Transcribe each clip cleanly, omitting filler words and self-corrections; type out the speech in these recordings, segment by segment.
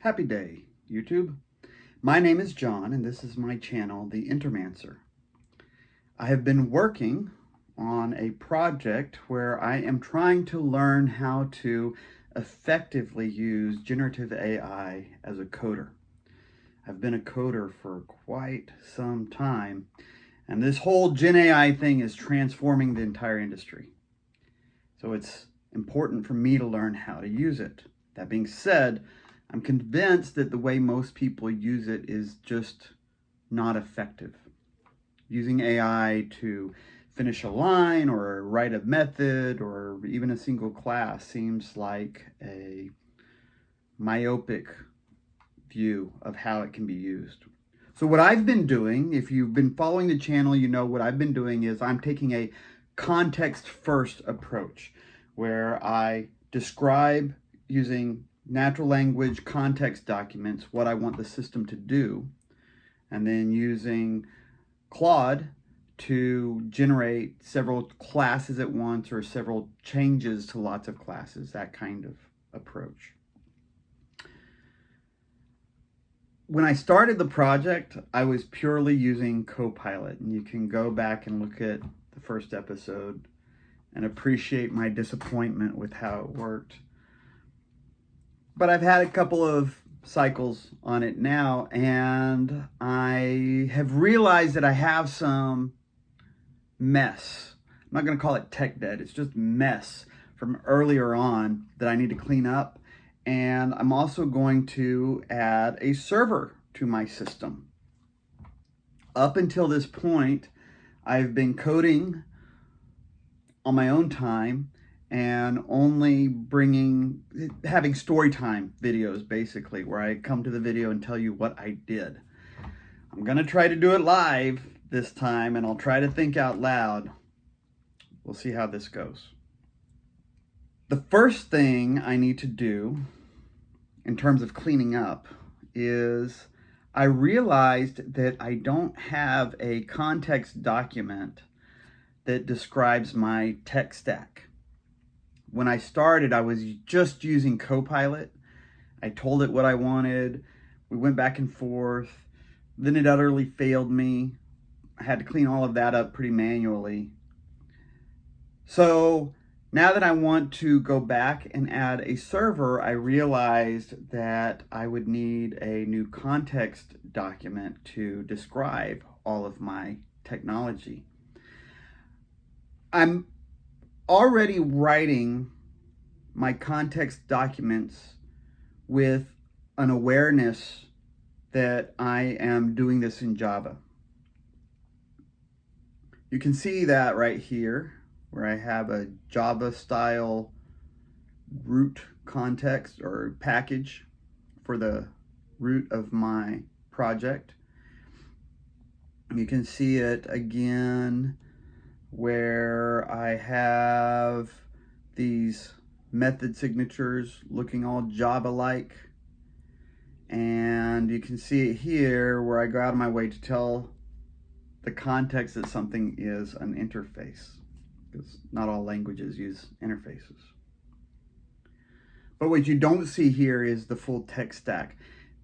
Happy day, YouTube. My name is John, and this is my channel, The Intermancer. I have been working on a project where I am trying to learn how to effectively use generative AI as a coder. I've been a coder for quite some time, and this whole Gen AI thing is transforming the entire industry. So it's important for me to learn how to use it. That being said, I'm convinced that the way most people use it is just not effective. Using AI to finish a line or write a method or even a single class seems like a myopic view of how it can be used. So what I've been doing, if you've been following the channel, you know what I've been doing is I'm taking a context-first approach where I describe using natural language context documents what I want the system to do, and then using Claude to generate several classes at once or several changes to lots of classes, that kind of approach. When I started the project, I was purely using Copilot, and you can go back and look at the first episode and appreciate my disappointment with how it worked. But I've had a couple of cycles on it now, and I have realized that I have some mess. I'm not going to call it tech debt, it's just mess from earlier on that I need to clean up. And I'm also going to add a server to my system. Up until this point, I've been coding on my own time and only having story time videos, basically, where I come to the video and tell you what I did. I'm gonna try to do it live this time, and I'll try to think out loud. We'll see how this goes. The first thing I need to do in terms of cleaning up is I realized that I don't have a context document that describes my tech stack. When I started, I was just using Copilot. I told it what I wanted. We went back and forth. Then it utterly failed me. I had to clean all of that up pretty manually. So now that I want to go back and add a server, I realized that I would need a new context document to describe all of my technology. I'm already writing my context documents with an awareness that I am doing this in Java. You can see that right here, where I have a Java style root context or package for the root of my project. You can see it again where I have these method signatures looking all Java-like. And you can see it here where I go out of my way to tell the context that something is an interface, because not all languages use interfaces. But what you don't see here is the full tech stack.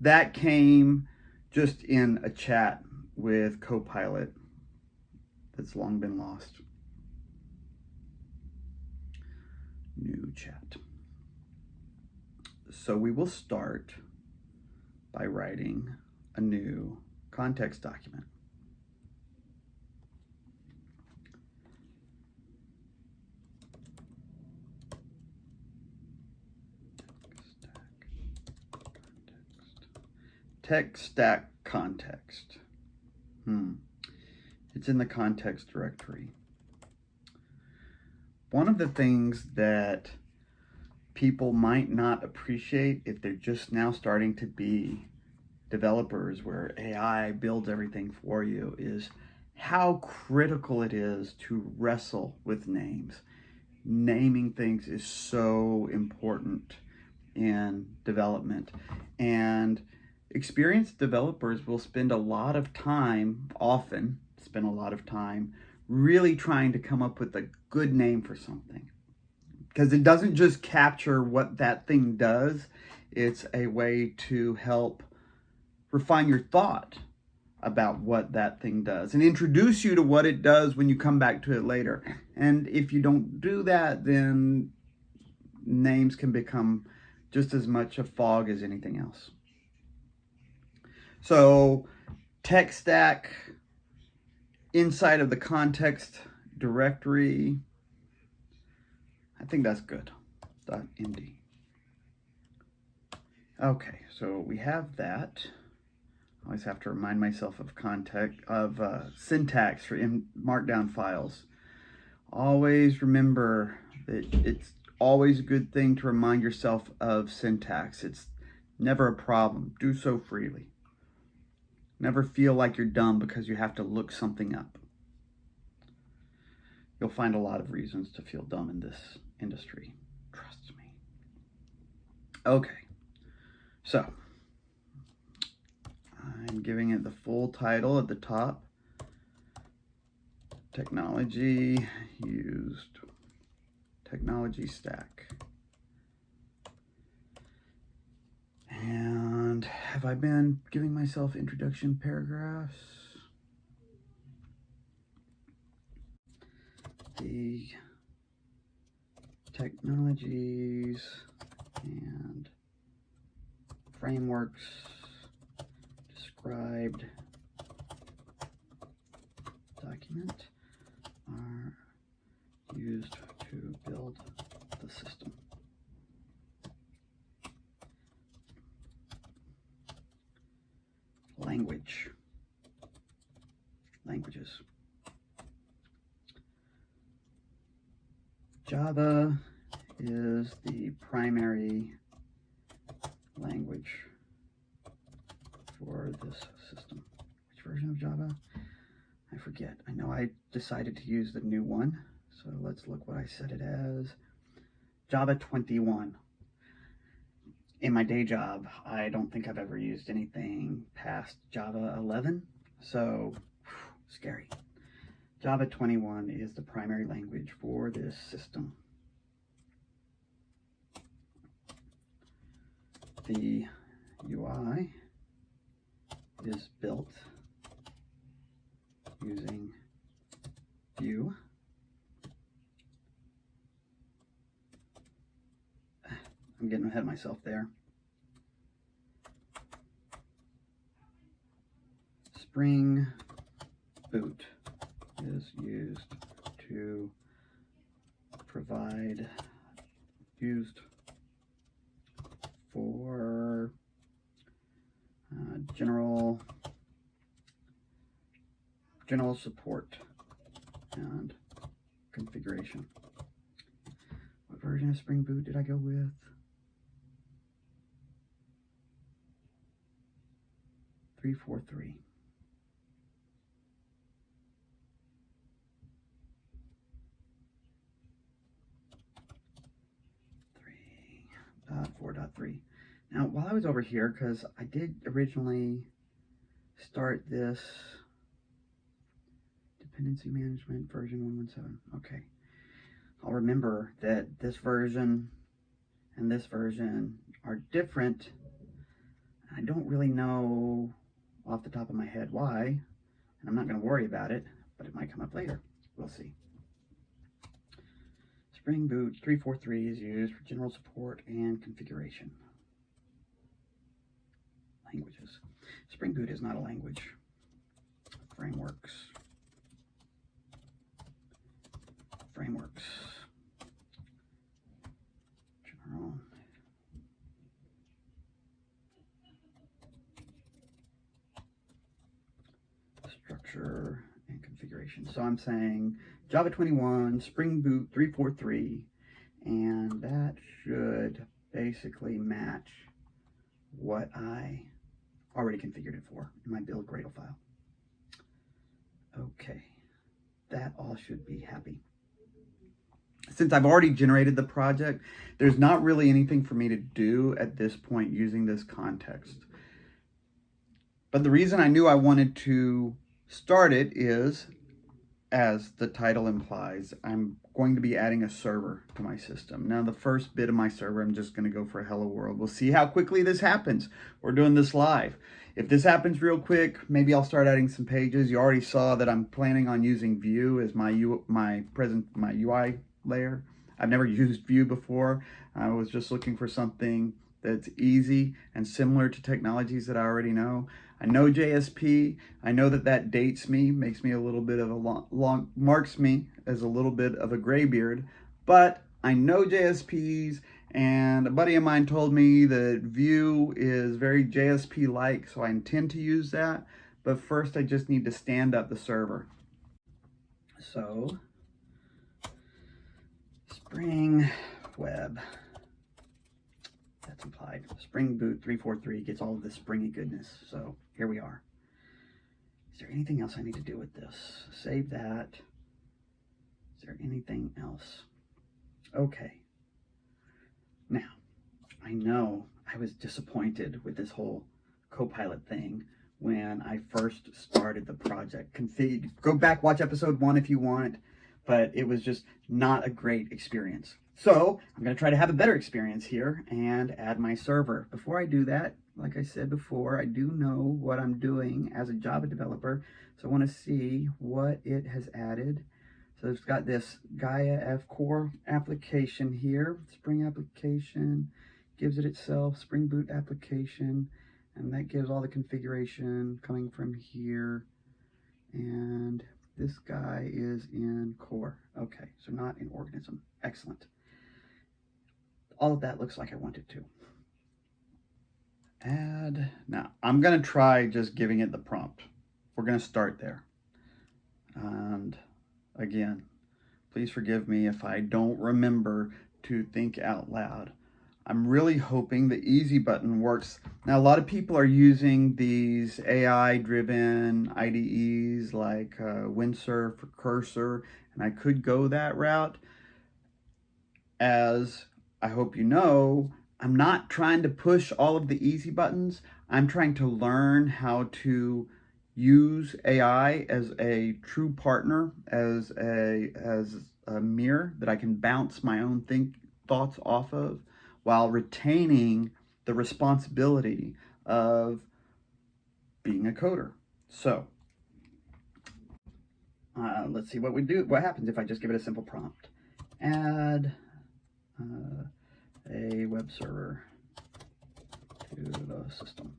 That came just in a chat with Copilot that's long been lost. New chat. So we will start by writing a new context document. Tech stack context. It's in the context directory. One of the things that people might not appreciate if they're just now starting to be developers where AI builds everything for you is how critical it is to wrestle with names. Naming things is so important in development, and experienced developers will spend a lot of time, really trying to come up with a good name for something. Because it doesn't just capture what that thing does, It's a way to help refine your thought about what that thing does and introduce you to what it does when you come back to it later. And if you don't do that, then names can become just as much a fog as anything else. So tech stack inside of the context directory, I think that's good. .md. Okay, so we have that. I always have to remind myself of syntax for markdown files. Always remember that it's always a good thing to remind yourself of syntax. It's never a problem. Do so freely. Never feel like you're dumb because you have to look something up. You'll find a lot of reasons to feel dumb in this industry. Trust me. Okay, so I'm giving it the full title at the top. Technology used. Technology stack. And have I been giving myself introduction paragraphs? The technologies and frameworks described document are used to build the system. Languages. Java is the primary language for this system. Which version of Java? I forget. I know I decided to use the new one. So let's look what I set it as. Java 21. In my day job, I don't think I've ever used anything past Java 11. So, scary. Java 21 is the primary language for this system. The UI is built using Vue. I'm getting ahead of myself there. Spring Boot is used to provide, used for general support and configuration. What version of Spring Boot did I go with? 3.4.3. .4.3. Now, while I was over here, because I did originally start this dependency management version 117. Okay. I'll remember that this version and this version are different. I don't really know off the top of my head why, and I'm not going to worry about it, but it might come up later. We'll see. Spring Boot 3.4.3 is used for general support and configuration. Languages. Spring Boot is not a language. Frameworks. General. Structure and configuration. So I'm saying Java 21, Spring Boot 3.4.3, and that should basically match what I already configured it for in my build Gradle file. Okay, that all should be happy. Since I've already generated the project, there's not really anything for me to do at this point using this context. But the reason I knew I wanted to start it is, as the title implies, I'm going to be adding a server to my system. Now, the first bit of my server, I'm just going to go for hello world. We'll see how quickly this happens. We're doing this live. If this happens real quick, maybe I'll start adding some pages. You already saw that I'm planning on using Vue as my UI layer. I've never used Vue before. I was just looking for something that's easy and similar to technologies that I already know. I know JSP. I know that dates me, makes me a little bit of a marks me as a little bit of a gray beard, but I know JSPs, and a buddy of mine told me that Vue is very JSP-like, so I intend to use that, but first I just need to stand up the server. So, Spring Web. That's implied. Spring Boot 343 gets all of this springy goodness. So here we are. Is there anything else I need to do with this? Save that. Is there anything else? Okay. Now, I know I was disappointed with this whole Copilot thing when I first started the project. Go back, watch episode 1 if you want, but it was just not a great experience. So I'm going to try to have a better experience here and add my server. Before I do that, like I said before, I do know what I'm doing as a Java developer. So I want to see what it has added. So it's got this Gaia F Core application here, Spring application, gives it itself, Spring Boot application, and that gives all the configuration coming from here. And this guy is in core. Okay, so not in organism. Excellent. All of that looks like I want it to. Add. Now, I'm going to try just giving it the prompt. We're going to start there. And again, please forgive me if I don't remember to think out loud. I'm really hoping the easy button works. Now, a lot of people are using these AI-driven IDEs like Windsurf or Cursor, and I could go that route. As I hope you know, I'm not trying to push all of the easy buttons. I'm trying to learn how to use AI as a true partner, as a mirror that I can bounce my own thoughts off of, while retaining the responsibility of being a coder. So let's see what happens if I just give it a simple prompt. Add a web server to the system.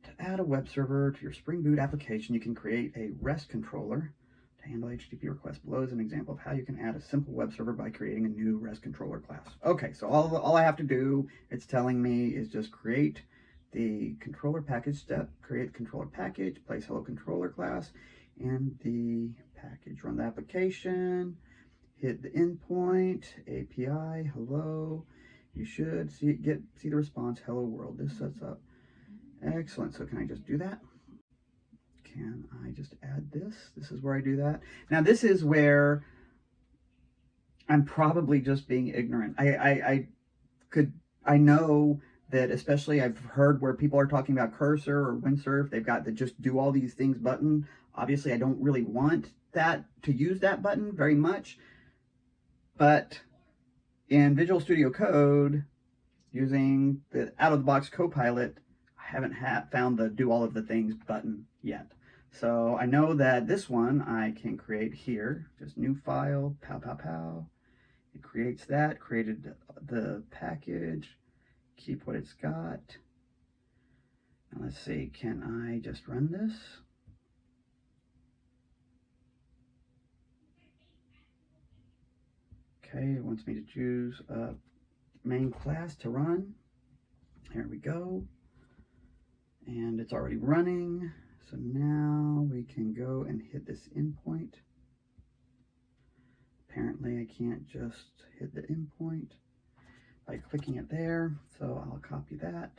To add a web server to your Spring Boot application, you can create a REST controller to handle HTTP requests. Below is an example of how you can add a simple web server by creating a new REST controller class. Okay, so all I have to do, it's telling me, is just create the controller package step, create the controller package, place hello controller class, and the package. Run the application, hit the endpoint, API, hello. You should see the response, hello world. This sets up. Excellent. So can I just do that? Can I just add this? This is where I do that. Now this is where I'm probably just being ignorant. I know that, especially I've heard where people are talking about Cursor or Windsurf, they've got the just do all these things button. Obviously I don't really want that to use that button very much. But in Visual Studio Code, using the out-of-the-box Copilot, I haven't found the do all of the things button yet. So I know that this one I can create here, just new file, pow, pow, pow. It creates that, created the package, keep what it's got. Now let's see, can I just run this? Okay, it wants me to choose a main class to run. Here we go. And it's already running. So now we can go and hit this endpoint. Apparently I can't just hit the endpoint by clicking it there. So I'll copy that,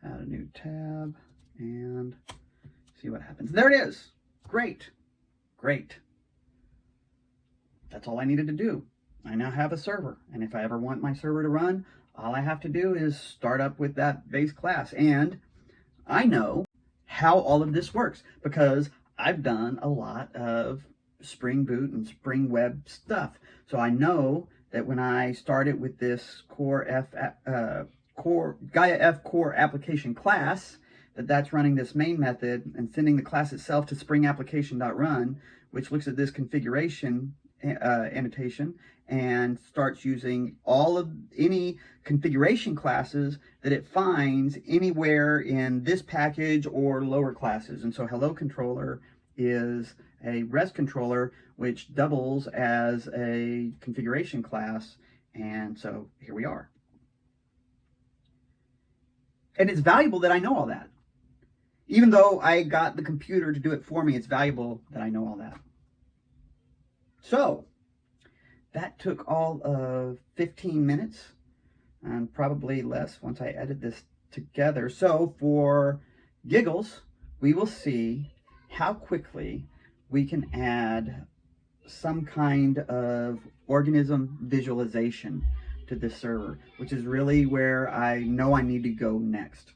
add a new tab, and see what happens. There it is. Great. Great. That's all I needed to do. I now have a server, and if I ever want my server to run, all I have to do is start up with that base class. And I know how all of this works, because I've done a lot of Spring Boot and Spring Web stuff. So I know that when I started with this Gaia F core application class, that's running this main method and sending the class itself to springapplication.run, which looks at this configuration annotation and starts using all of any configuration classes that it finds anywhere in this package or lower classes. And so hello controller is a REST controller which doubles as a configuration class. And so here we are. And it's valuable that I know all that. Even though I got the computer to do it for me, it's valuable that I know all that. So that took all of 15 minutes and probably less once I edit this together. So for giggles, we will see how quickly we can add some kind of organism visualization to this server, which is really where I know I need to go next.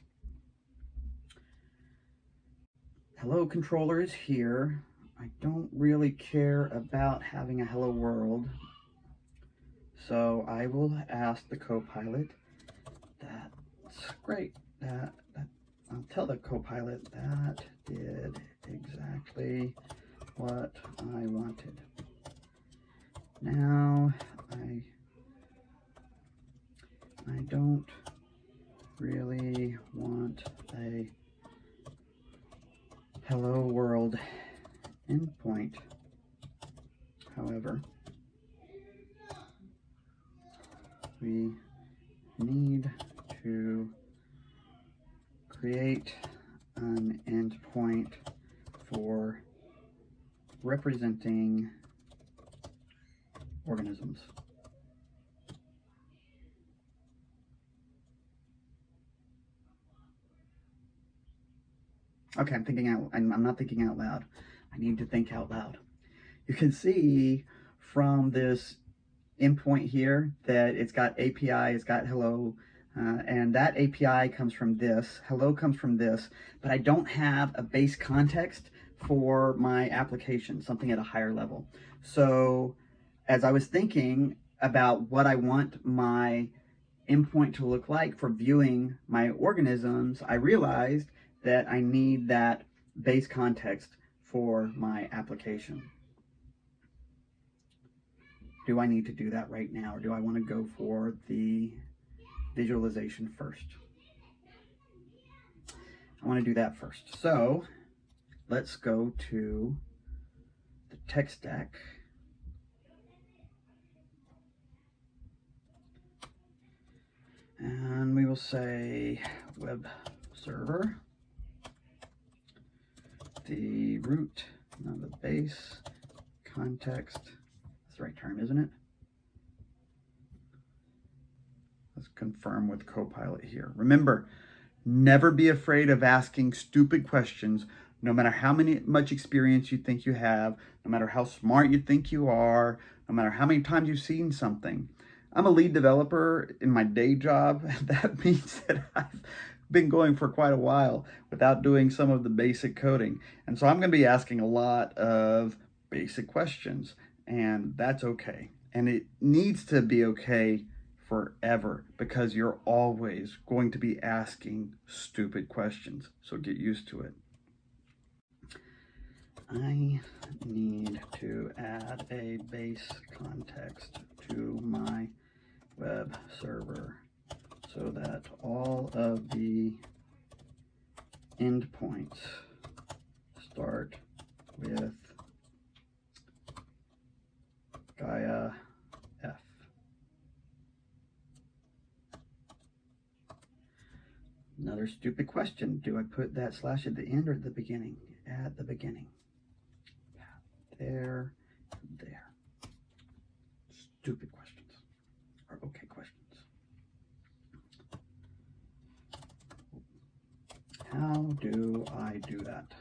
Hello controller is here. I don't really care about having a hello world, so I will ask the Copilot. That's great. I'll tell the Copilot that did exactly what I wanted. Now I don't really want a hello world endpoint. However, we need to create an endpoint for representing organisms. Okay, I'm not thinking out loud. I need to think out loud. You can see from this endpoint here that it's got API, it's got hello, and that API comes from this, hello comes from this, but I don't have a base context for my application, something at a higher level. So as I was thinking about what I want my endpoint to look like for viewing my organisms, I realized that I need that base context for my application. Do I need to do that right now, or do I want to go for the visualization first? I want to do that first. So let's go to the tech stack. And we will say web server. The root, not the base, context. That's the right term, isn't it? Let's confirm with Copilot here. Remember, never be afraid of asking stupid questions, no matter how much experience you think you have, no matter how smart you think you are, no matter how many times you've seen something. I'm a lead developer in my day job. That means that I've been going for quite a while without doing some of the basic coding. And so I'm going to be asking a lot of basic questions, and that's okay. And it needs to be okay forever, because you're always going to be asking stupid questions. So get used to it. I need to add a base context to my web server so that all of the endpoints start with Gaia F. Another stupid question. Do I put that slash at the end or at the beginning? At the beginning. There. Stupid questions are okay questions. How do I do that?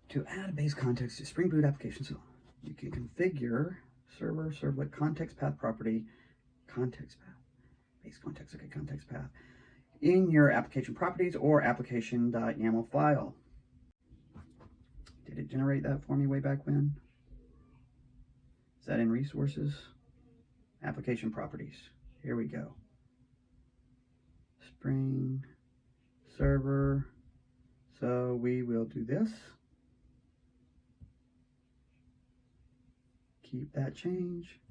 To add a base context to Spring Boot application, so you can configure server, servlet, context path property, context path, base context, okay, context path, in your application properties or application.yaml file. Did it generate that for me way back when? Is that in resources? Application properties. Here we go. Spring server. So we will do this. Keep that change.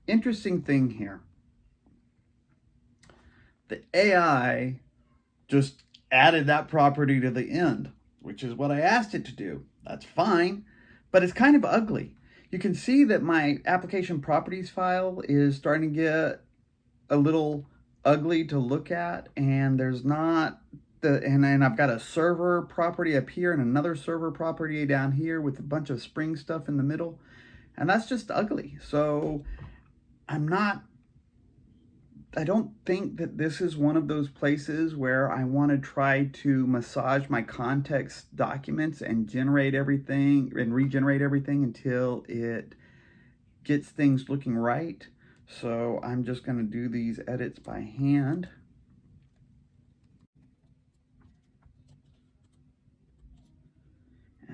Interesting thing here. The AI just added that property to the end, which is what I asked it to do. That's fine, but it's kind of ugly. You can see that my application properties file is starting to get a little ugly to look at, and there's not and I've got a server property up here and another server property down here with a bunch of Spring stuff in the middle, and that's just ugly. So I don't think that this is one of those places where I want to try to massage my context documents and generate everything and regenerate everything until it gets things looking right. So I'm just going to do these edits by hand.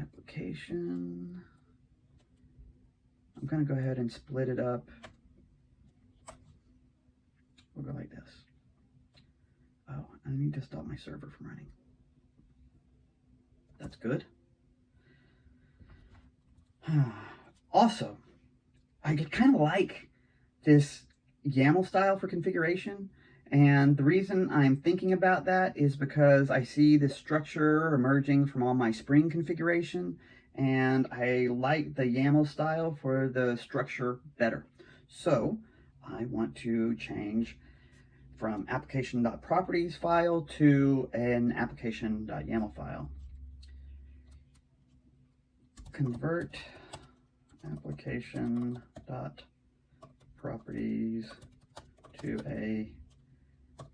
Application. I'm going to go ahead and split it up. We'll go like this. Oh, I need to stop my server from running. That's good. Also, I kind of like this YAML style for configuration. And the reason I'm thinking about that is because I see this structure emerging from all my Spring configuration, and I like the YAML style for the structure better. So I want to change from application.properties file to an application.yaml file. Convert application.properties to a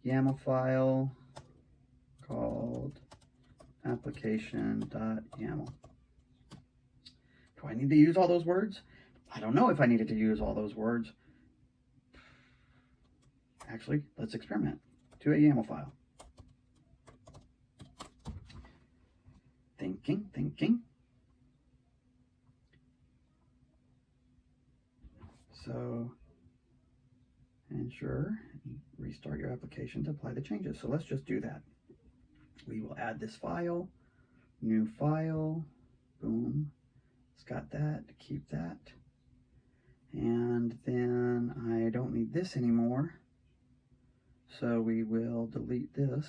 YAML file called application.yaml. Do I need to use all those words? I don't know if I needed to use all those words. Actually, let's experiment. To a YAML file. Thinking. So, ensure restart your application to apply the changes. So let's just do that. We will add this file, new file, boom. It's got that, keep that. And then I don't need this anymore. So we will delete this.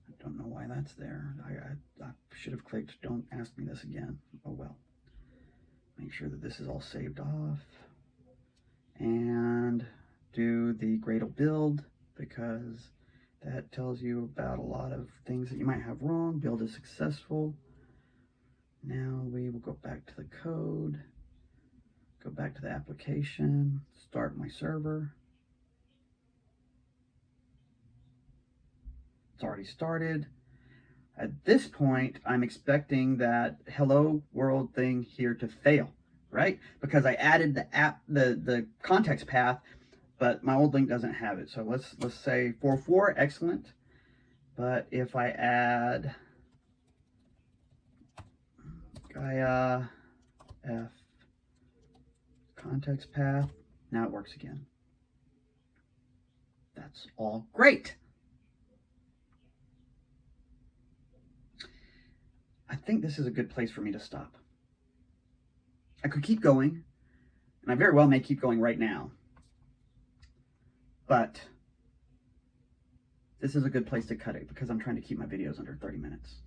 I don't know why that's there. I should have clicked don't ask me this again. Oh well. Make sure that this is all saved off. And do the Gradle build, because that tells you about a lot of things that you might have wrong. Build is successful. Now we will go back to the code. Go back to the application, start my server. It's already started. At this point, I'm expecting that hello world thing here to fail, right? Because I added the context path, but my old link doesn't have it. So let's say 4.4, excellent. But if I add Gaia F context path, now it works again. That's all great. I think this is a good place for me to stop. I could keep going, and I very well may keep going right now, but this is a good place to cut it because I'm trying to keep my videos under 30 minutes.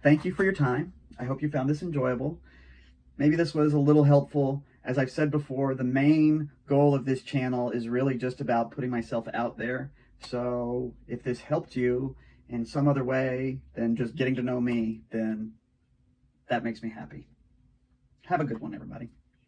Thank you for your time. I hope you found this enjoyable. Maybe this was a little helpful. As I've said before, the main goal of this channel is really just about putting myself out there. So if this helped you in some other way than just getting to know me, then that makes me happy. Have a good one, everybody.